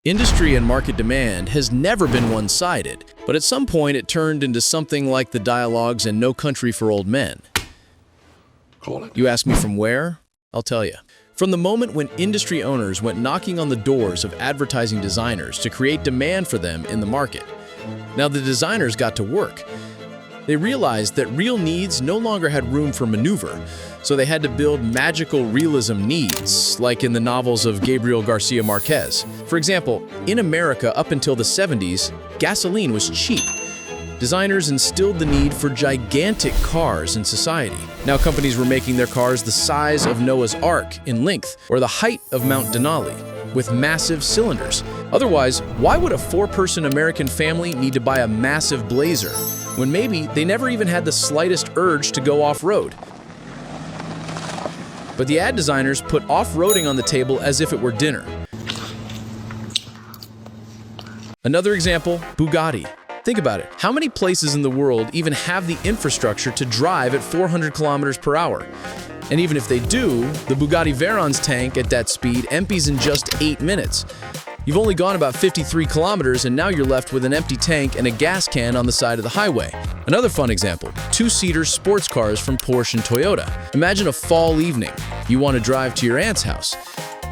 Industry and market demand has never been one-sided, but at some point it turned into something like the dialogues in No Country for Old Men. You ask me from where? I'll tell you. From the moment when industry owners went knocking on the doors of advertising designers to create demand for them in the market. Now the designers got to work. They realized that real needs no longer had room for maneuver, so they had to build magical realism needs, like in the novels of Gabriel Garcia Marquez. For example, in America up until the 70s, gasoline was cheap. Designers instilled the need for gigantic cars in society. Now companies were making their cars the size of Noah's Ark in length, or the height of Mount Denali, with massive cylinders. Otherwise, why would a four-person American family need to buy a massive Blazer, when maybe they never even had the slightest urge to go off-road? But the ad designers put off-roading on the table as if it were dinner. Another example, Bugatti. Think about it. How many places in the world even have the infrastructure to drive at 400 kilometers per hour? And even if they do, the Bugatti Veyron's tank at that speed empties in just 8 minutes. You've only gone about 53 kilometers and now you're left with an empty tank and a gas can on the side of the highway. Another fun example, two-seater sports cars from Porsche and Toyota. Imagine a fall evening. You want to drive to your aunt's house.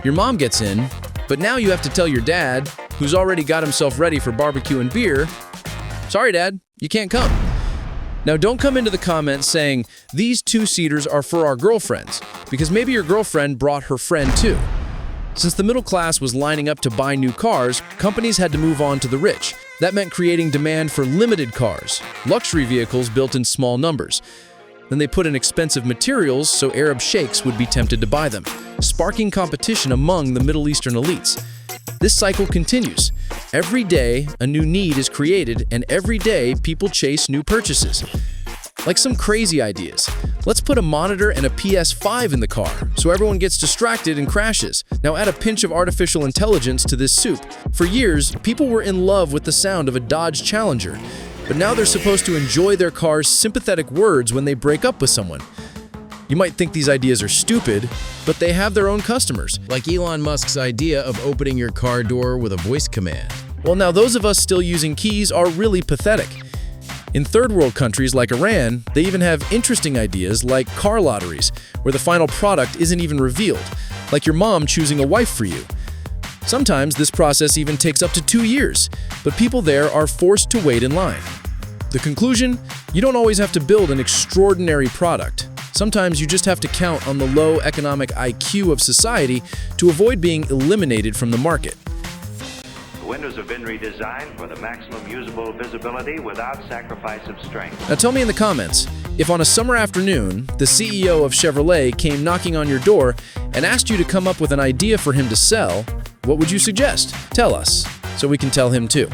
Your mom gets in, but now you have to tell your dad, who's already got himself ready for barbecue and beer, "Sorry, Dad, you can't come." Now, don't come into the comments saying, "These two-seaters are for our girlfriends," because maybe your girlfriend brought her friend too. Since the middle class was lining up to buy new cars, companies had to move on to the rich. That meant creating demand for limited cars, luxury vehicles built in small numbers. Then they put in expensive materials so Arab sheikhs would be tempted to buy them, sparking competition among the Middle Eastern elites. This cycle continues. Every day, a new need is created, and every day, people chase new purchases. Like some crazy ideas. Let's put a monitor and a PS5 in the car, so everyone gets distracted and crashes. Now add a pinch of artificial intelligence to this soup. For years, people were in love with the sound of a Dodge Challenger, but now they're supposed to enjoy their car's sympathetic words when they break up with someone. You might think these ideas are stupid, but they have their own customers. Like Elon Musk's idea of opening your car door with a voice command. Well, now those of us still using keys are really pathetic. In third world countries like Iran, they even have interesting ideas like car lotteries, where the final product isn't even revealed, like your mom choosing a wife for you. Sometimes this process even takes up to 2 years, but people there are forced to wait in line. The conclusion? You don't always have to build an extraordinary product. Sometimes you just have to count on the low economic IQ of society to avoid being eliminated from the market. The windows have been redesigned for the maximum usable visibility without sacrifice of strength. Now tell me in the comments, if on a summer afternoon, the CEO of Chevrolet came knocking on your door and asked you to come up with an idea for him to sell, what would you suggest? Tell us, so we can tell him too.